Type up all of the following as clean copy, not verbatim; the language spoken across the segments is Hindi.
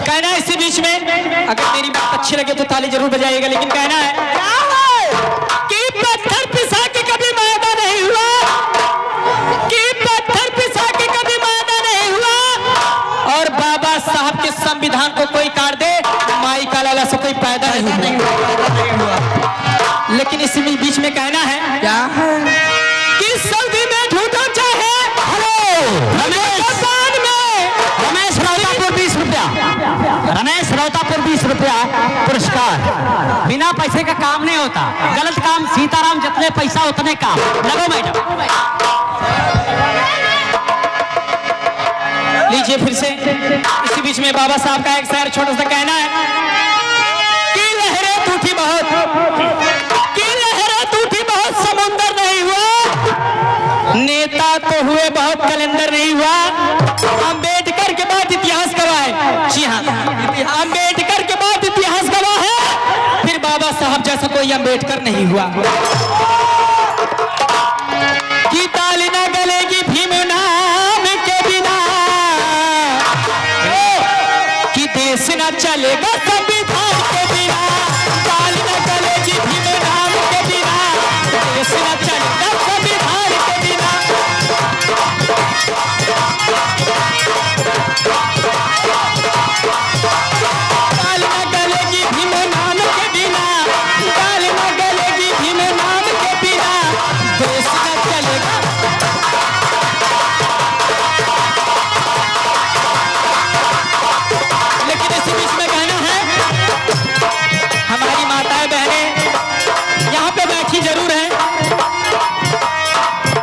कहना है इसी बीच में, अगर मेरी बात अच्छी लगे तो ताली जरूर बजाइएगा, लेकिन कहना है कि पत्थर पिसा के कभी मैदा नहीं हुआ, कि पत्थर पिसा के कभी मैदा नहीं हुआ, और बाबा साहब के संविधान को कोई काट दे, माई का लाला से कोई पैदा नहीं हुआ। लेकिन इसी बीच में कहना है क्या है कि सऊदी में ढूंढो चाहे रमेश रौतापुर 20 रुपया, रमेश रौतापुर 20 रुपया पुरस्कार। बिना पैसे का काम नहीं होता, गलत काम सीताराम जितने पैसा उतने काम। लगो मैडम, लीजिए फिर से इसी बीच में बाबा साहब का एक शेर छोटा सा कहना है कि लहरें टूटी बहुत, कि लहरें टूटी बहुत, समुंदर नहीं हुआ, नेता तो हुए बहुत, कैलेंडर नहीं हुआ। अंबेडकर के बाद इतिहास गवाह है, जी हाँ, अंबेडकर के बाद इतिहास गवाह है, फिर बाबा साहब जैसा कोई अंबेडकर नहीं हुआ। कि ताली न गलेगी भीम नाम के बिना, कि देश न चलेगा संविधान के बिना, ताली न गलेगी भीम नाम के बिना, देश न चलेगा संविधान के बिना। ताली न गलेगी भीम नाम के बिना, ताली न गलेगी भीम नाम के बिना, देश न चलेगा। लेकिन इसी बीच में कहना है, हमारी माताएं बहनें यहाँ पे बैठी जरूर हैं,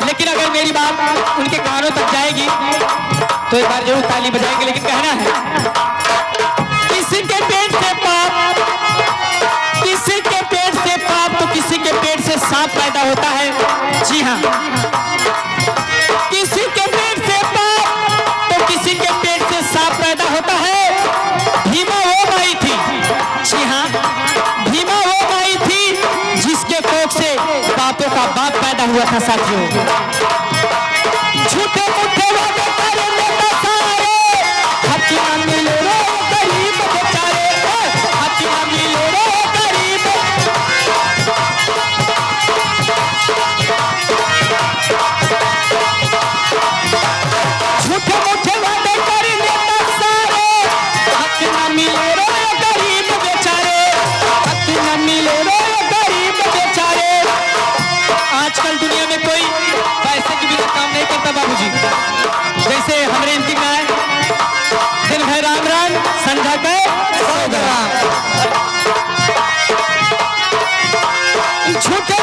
लेकिन अगर मेरी बात उनके कानों तक जाएगी तो एक बार जरूर ताली बजाएंगे। लेकिन कहना है किसी के पेट से पाप, किसी के पेट से पाप तो किसी के पेट से सांप पैदा होता है, जी हाँ, किसी के पेट से पाप तो किसी के पेट से सांप पैदा होता है। भीमा वो माई थी, जी हाँ, भीमा वो माई थी जिसके कोख से बापों का बाप पैदा हुआ था। साथियों, झूठे मूठे वादे करे नेता सारे, हक न मिले रे गरीब बेचारे, हक न मिले रे गरीब। झूठे मूठे वादे करे नेता सारे, हक न मिले रे गरीब बेचारे, हक न मिले रे गरीब बेचारे। आजकल दुनिया में कोई पैसे के बिना काम नहीं करता बाबूजी, जैसे हमरे इनकी गाय दिन भर राम राम संध्या के झूठे